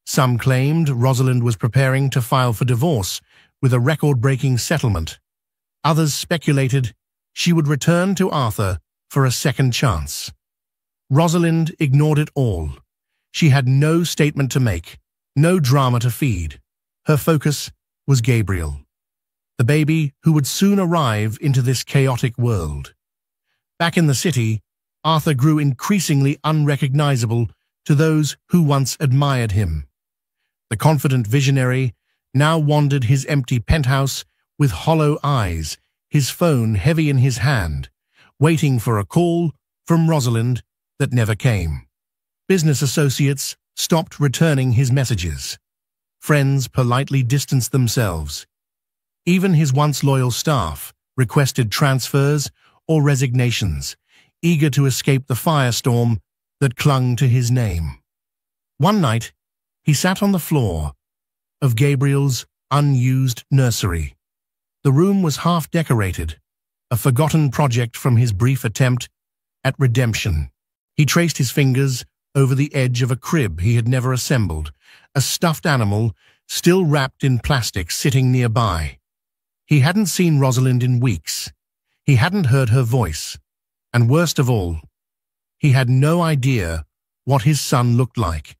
Some claimed Rosalind was preparing to file for divorce with a record-breaking settlement. Others speculated she would return to Arthur for a second chance. Rosalind ignored it all. She had no statement to make, no drama to feed. Her focus was Gabriel, the baby who would soon arrive into this chaotic world. Back in the city, Arthur grew increasingly unrecognizable to those who once admired him. The confident visionary now wandered his empty penthouse with hollow eyes, his phone heavy in his hand, waiting for a call from Rosalind that never came. Business associates stopped returning his messages. Friends politely distanced themselves. Even his once loyal staff requested transfers or resignations, eager to escape the firestorm that clung to his name. One night, he sat on the floor of Gabriel's unused nursery. The room was half-decorated, a forgotten project from his brief attempt at redemption. He traced his fingers over the edge of a crib he had never assembled, a stuffed animal still wrapped in plastic sitting nearby. He hadn't seen Rosalind in weeks. He hadn't heard her voice. And worst of all, he had no idea what his son looked like.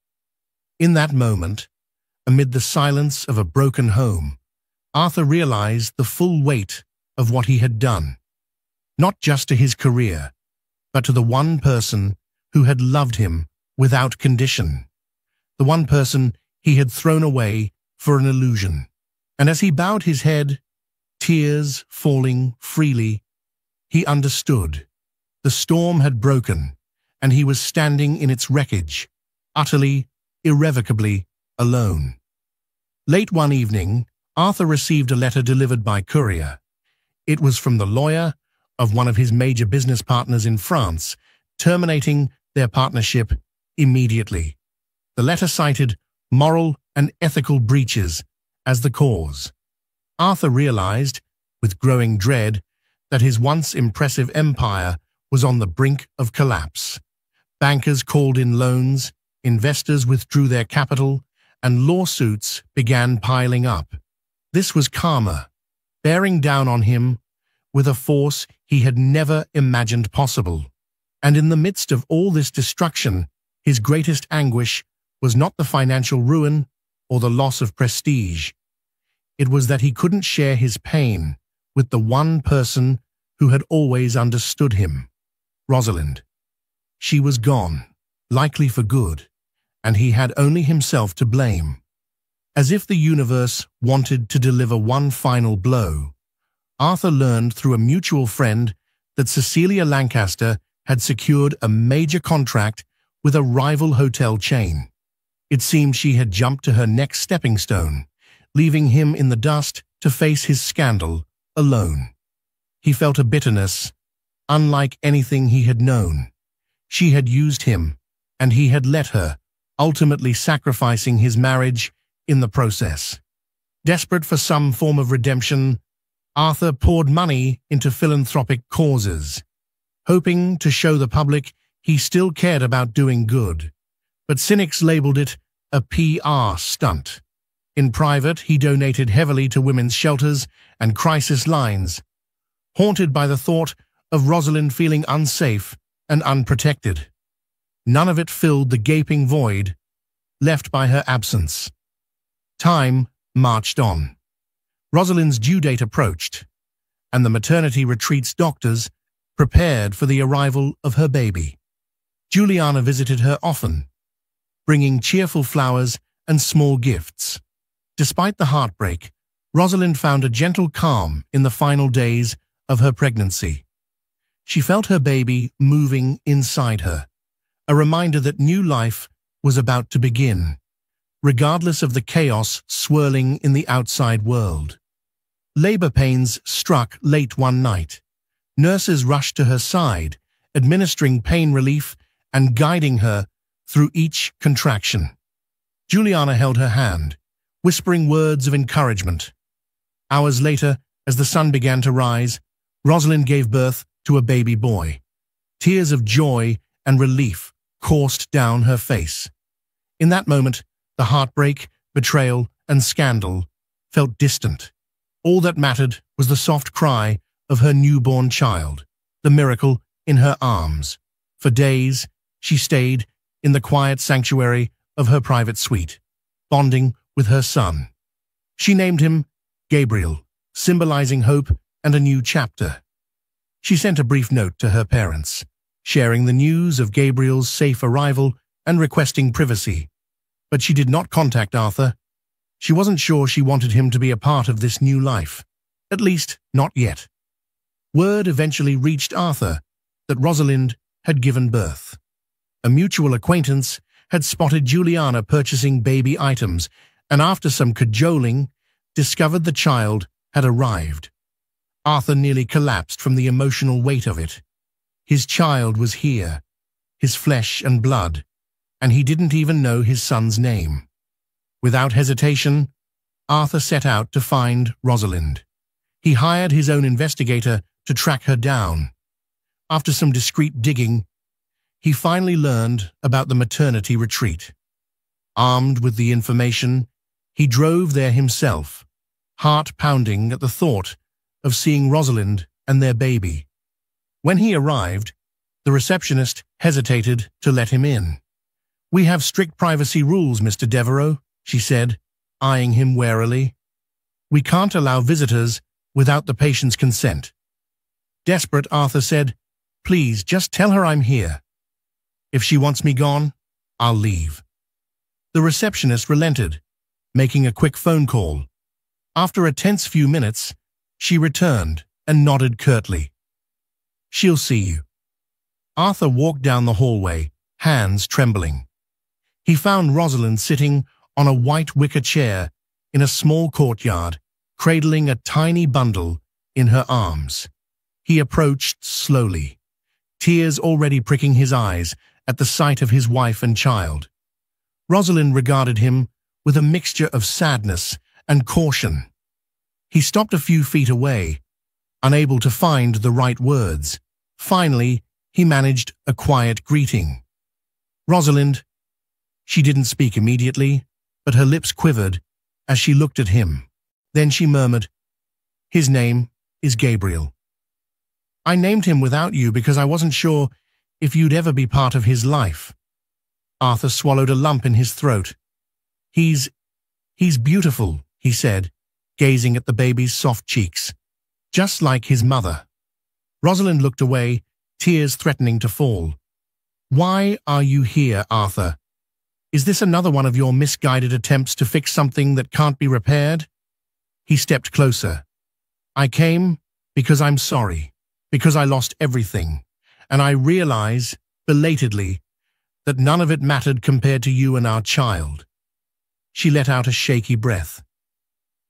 In that moment, amid the silence of a broken home, Arthur realized the full weight of what he had done, not just to his career, but to the one person who had loved him without condition, the one person he had thrown away for an illusion. And as he bowed his head, tears falling freely, he understood. The storm had broken, and he was standing in its wreckage, utterly, irrevocably alone. Late one evening, Arthur received a letter delivered by courier. It was from the lawyer of one of his major business partners in France, terminating their partnership immediately. The letter cited moral and ethical breaches as the cause. Arthur realized, with growing dread, that his once impressive empire was on the brink of collapse. Bankers called in loans, investors withdrew their capital, and lawsuits began piling up. This was karma, bearing down on him with a force he had never imagined possible. And in the midst of all this destruction, his greatest anguish was not the financial ruin or the loss of prestige. It was that he couldn't share his pain with the one person who had always understood him, Rosalind. She was gone, likely for good, and he had only himself to blame. As if the universe wanted to deliver one final blow, Arthur learned through a mutual friend that Cecilia Lancaster had secured a major contract with a rival hotel chain. It seemed she had jumped to her next stepping stone, leaving him in the dust to face his scandal alone. He felt a bitterness unlike anything he had known. She had used him, and he had let her, ultimately sacrificing his marriage in the process. Desperate for some form of redemption, Arthur poured money into philanthropic causes, hoping to show the public he still cared about doing good. But cynics labeled it a PR stunt. In private, he donated heavily to women's shelters and crisis lines, haunted by the thought of Rosalind feeling unsafe and unprotected. None of it filled the gaping void left by her absence. Time marched on. Rosalind's due date approached, and the maternity retreat's doctors prepared for the arrival of her baby. Juliana visited her often, bringing cheerful flowers and small gifts. Despite the heartbreak, Rosalind found a gentle calm in the final days of her pregnancy. She felt her baby moving inside her, a reminder that new life was about to begin, regardless of the chaos swirling in the outside world. Labor pains struck late one night. Nurses rushed to her side, administering pain relief and guiding her through each contraction. Juliana held her hand, whispering words of encouragement. Hours later, as the sun began to rise, Rosalind gave birth to a baby boy. Tears of joy and relief coursed down her face. In that moment, the heartbreak, betrayal, and scandal felt distant. All that mattered was the soft cry of her newborn child, the miracle in her arms. For days, she stayed in the quiet sanctuary of her private suite, bonding with her son. She named him Gabriel, symbolizing hope and a new chapter. She sent a brief note to her parents, sharing the news of Gabriel's safe arrival and requesting privacy. But she did not contact Arthur. She wasn't sure she wanted him to be a part of this new life, at least not yet. Word eventually reached Arthur that Rosalind had given birth. A mutual acquaintance had spotted Juliana purchasing baby items, and after some cajoling, discovered the child had arrived. Arthur nearly collapsed from the emotional weight of it. His child was here, his flesh and blood, and he didn't even know his son's name. Without hesitation, Arthur set out to find Rosalind. He hired his own investigator to track her down. After some discreet digging, he finally learned about the maternity retreat. Armed with the information, he drove there himself, heart pounding at the thought of seeing Rosalind and their baby. When he arrived, the receptionist hesitated to let him in. "We have strict privacy rules, Mr. Devereux," she said, eyeing him warily. "We can't allow visitors without the patient's consent." Desperate, Arthur said, "Please, just tell her I'm here. If she wants me gone, I'll leave." The receptionist relented, making a quick phone call. After a tense few minutes, she returned and nodded curtly. "She'll see you." Arthur walked down the hallway, hands trembling. He found Rosalind sitting on a white wicker chair in a small courtyard, cradling a tiny bundle in her arms. He approached slowly, tears already pricking his eyes at the sight of his wife and child. Rosalind regarded him with a mixture of sadness and caution. He stopped a few feet away, unable to find the right words. Finally, he managed a quiet greeting. "Rosalind." She didn't speak immediately, but her lips quivered as she looked at him. Then she murmured, "His name is Gabriel. I named him without you because I wasn't sure if you'd ever be part of his life." Arthur swallowed a lump in his throat. He's beautiful," he said, gazing at the baby's soft cheeks, "just like his mother." Rosalind looked away, tears threatening to fall. "Why are you here, Arthur? Is this another one of your misguided attempts to fix something that can't be repaired?" He stepped closer. "I came because I'm sorry, because I lost everything, and I realize, belatedly, that none of it mattered compared to you and our child." She let out a shaky breath.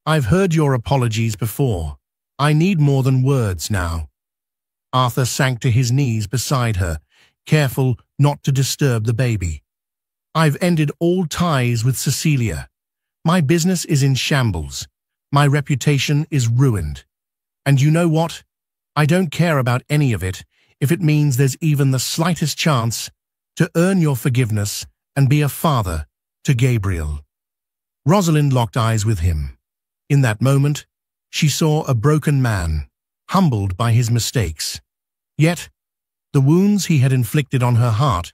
"I've heard your apologies before. I need more than words now." Arthur sank to his knees beside her, careful not to disturb the baby. "I've ended all ties with Cecilia. My business is in shambles. My reputation is ruined. And you know what? I don't care about any of it if it means there's even the slightest chance to earn your forgiveness and be a father to Gabriel." Rosalind locked eyes with him. In that moment, she saw a broken man, humbled by his mistakes. Yet, the wounds he had inflicted on her heart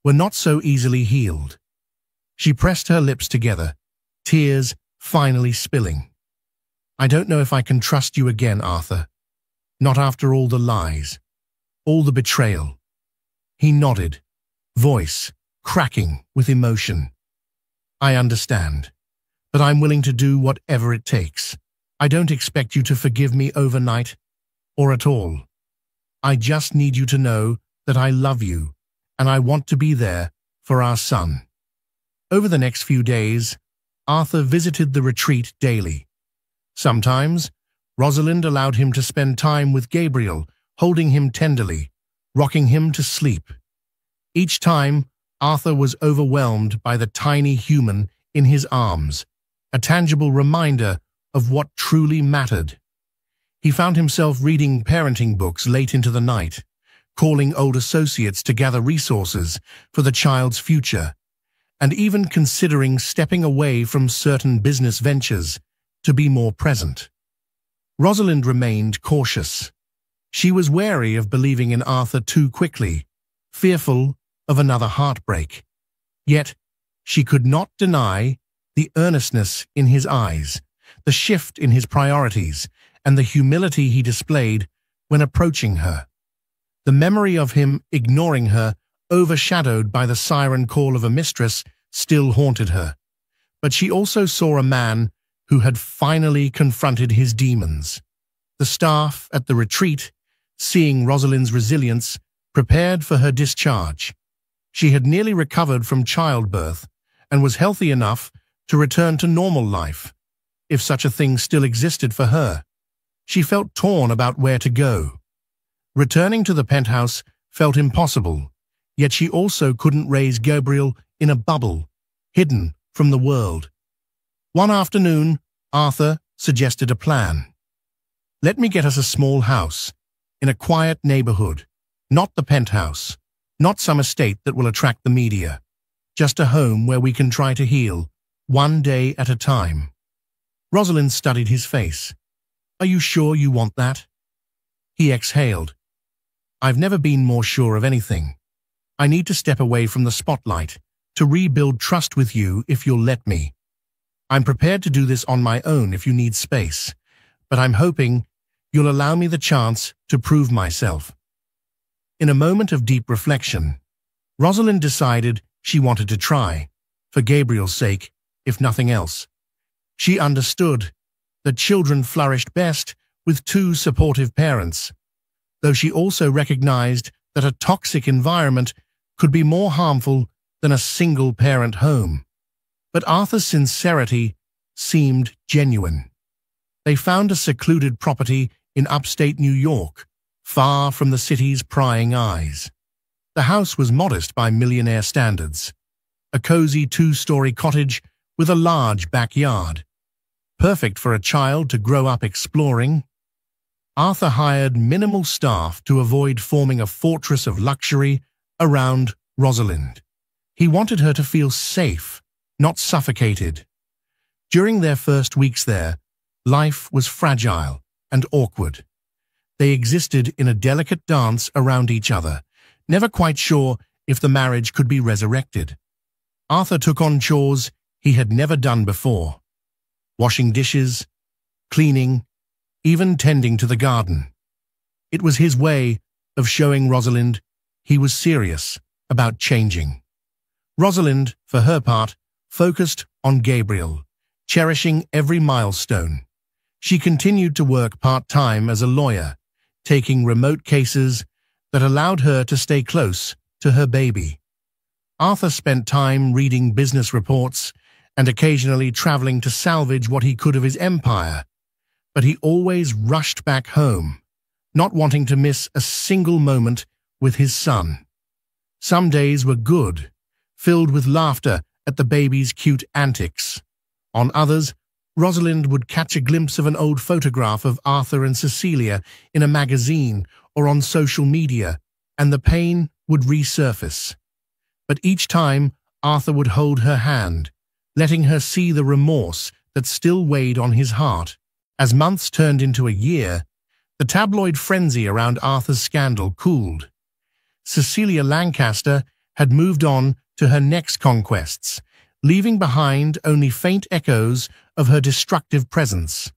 were not so easily healed. She pressed her lips together, tears finally spilling. "I don't know if I can trust you again, Arthur. Not after all the lies, all the betrayal." He nodded, voice cracking with emotion. "I understand, but I'm willing to do whatever it takes. I don't expect you to forgive me overnight, or at all. I just need you to know that I love you, and I want to be there for our son." Over the next few days, Arthur visited the retreat daily. Sometimes, Rosalind allowed him to spend time with Gabriel, holding him tenderly, rocking him to sleep. Each time, Arthur was overwhelmed by the tiny human in his arms, a tangible reminder of what truly mattered. He found himself reading parenting books late into the night, calling old associates to gather resources for the child's future, and even considering stepping away from certain business ventures to be more present. Rosalind remained cautious. She was wary of believing in Arthur too quickly, fearful of another heartbreak. Yet, she could not deny the earnestness in his eyes, the shift in his priorities, and the humility he displayed when approaching her. The memory of him ignoring her, overshadowed by the siren call of a mistress, still haunted her. But she also saw a man who had finally confronted his demons. The staff at the retreat, seeing Rosalind's resilience, prepared for her discharge. She had nearly recovered from childbirth and was healthy enough to return to normal life, if such a thing still existed for her. She felt torn about where to go. Returning to the penthouse felt impossible, yet she also couldn't raise Gabriel in a bubble, hidden from the world. One afternoon, Arthur suggested a plan. "Let me get us a small house, in a quiet neighborhood, not the penthouse, not some estate that will attract the media, just a home where we can try to heal, one day at a time." Rosalind studied his face. "Are you sure you want that?" He exhaled. "I've never been more sure of anything. I need to step away from the spotlight, to rebuild trust with you if you'll let me. I'm prepared to do this on my own if you need space, but I'm hoping you'll allow me the chance to prove myself." In a moment of deep reflection, Rosalind decided she wanted to try, for Gabriel's sake, if nothing else. She understood that children flourished best with two supportive parents, though she also recognized that a toxic environment could be more harmful than a single-parent home. But Arthur's sincerity seemed genuine. They found a secluded property in upstate New York, far from the city's prying eyes. The house was modest by millionaire standards, a cozy two-story cottage with a large backyard, perfect for a child to grow up exploring. Arthur hired minimal staff to avoid forming a fortress of luxury around Rosalind. He wanted her to feel safe, not suffocated. During their first weeks there, life was fragile and awkward. They existed in a delicate dance around each other, never quite sure if the marriage could be resurrected. Arthur took on chores he had never done before. Washing dishes, cleaning, even tending to the garden. It was his way of showing Rosalind he was serious about changing. Rosalind, for her part, focused on Gabriel, cherishing every milestone. She continued to work part-time as a lawyer, taking remote cases that allowed her to stay close to her baby. Arthur spent time reading business reports and occasionally traveling to salvage what he could of his empire, but he always rushed back home, not wanting to miss a single moment with his son. Some days were good, filled with laughter at the baby's cute antics. On others, Rosalind would catch a glimpse of an old photograph of Arthur and Cecilia in a magazine or on social media, and the pain would resurface. But each time, Arthur would hold her hand, letting her see the remorse that still weighed on his heart. As months turned into a year, the tabloid frenzy around Arthur's scandal cooled. Cecilia Lancaster had moved on to her next conquests, leaving behind only faint echoes of her destructive presence.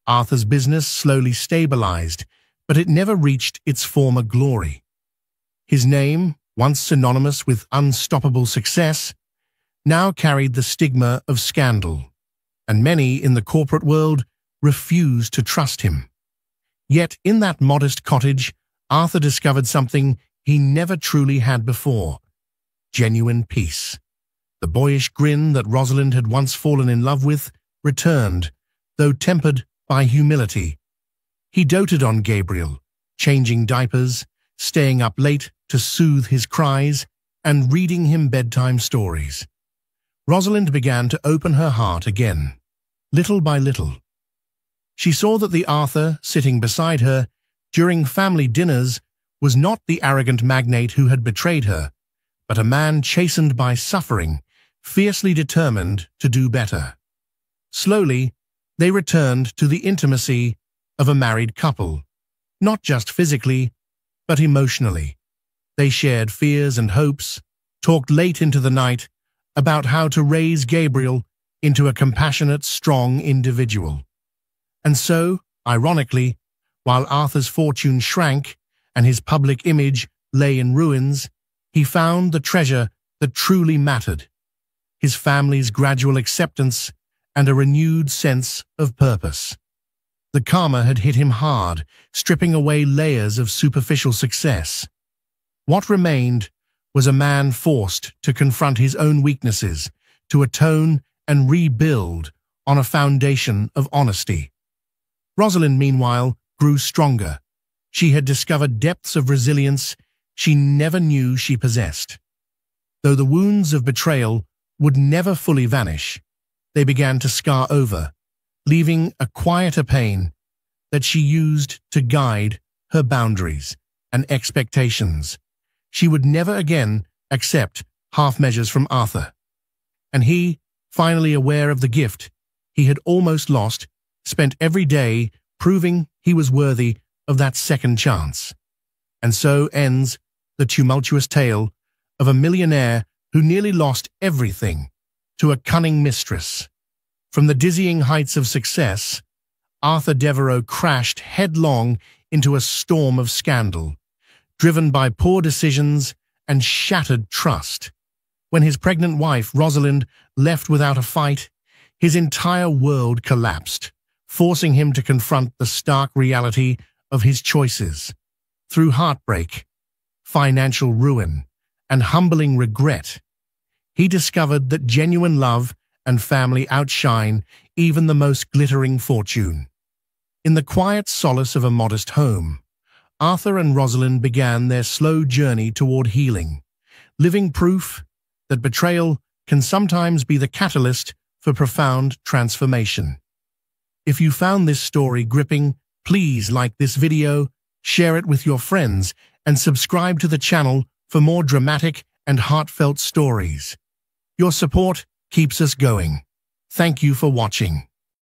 Arthur's business slowly stabilized, but it never reached its former glory. His name, once synonymous with unstoppable success, now carried the stigma of scandal, and many in the corporate world refused to trust him. Yet in that modest cottage, Arthur discovered something he never truly had before: genuine peace. The boyish grin that Rosalind had once fallen in love with returned, though tempered by humility. He doted on Gabriel, changing diapers, staying up late to soothe his cries, and reading him bedtime stories. Rosalind began to open her heart again, little by little. She saw that the Arthur sitting beside her during family dinners was not the arrogant magnate who had betrayed her, but a man chastened by suffering, fiercely determined to do better. Slowly, they returned to the intimacy of a married couple, not just physically, but emotionally. They shared fears and hopes, talked late into the night about how to raise Gabriel into a compassionate, strong individual. And so, ironically, while Arthur's fortune shrank and his public image lay in ruins, he found the treasure that truly mattered: his family's gradual acceptance and a renewed sense of purpose. The karma had hit him hard, stripping away layers of superficial success. What remained was a man forced to confront his own weaknesses, to atone and rebuild on a foundation of honesty. Rosalind, meanwhile, grew stronger. She had discovered depths of resilience she never knew she possessed. Though the wounds of betrayal would never fully vanish, they began to scar over, leaving a quieter pain that she used to guide her boundaries and expectations. She would never again accept half measures from Arthur. And he, finally aware of the gift he had almost lost, spent every day proving he was worthy of that second chance. And so ends the tumultuous tale of a millionaire who nearly lost everything to a cunning mistress. From the dizzying heights of success, Arthur Devereux crashed headlong into a storm of scandal, driven by poor decisions and shattered trust. When his pregnant wife, Rosalind, left without a fight, his entire world collapsed, forcing him to confront the stark reality of his choices. Through heartbreak, financial ruin, and humbling regret, he discovered that genuine love and family outshine even the most glittering fortune. In the quiet solace of a modest home, Arthur and Rosalind began their slow journey toward healing, living proof that betrayal can sometimes be the catalyst for profound transformation. If you found this story gripping, please like this video, share it with your friends, and subscribe to the channel for more dramatic and heartfelt stories. Your support keeps us going. Thank you for watching.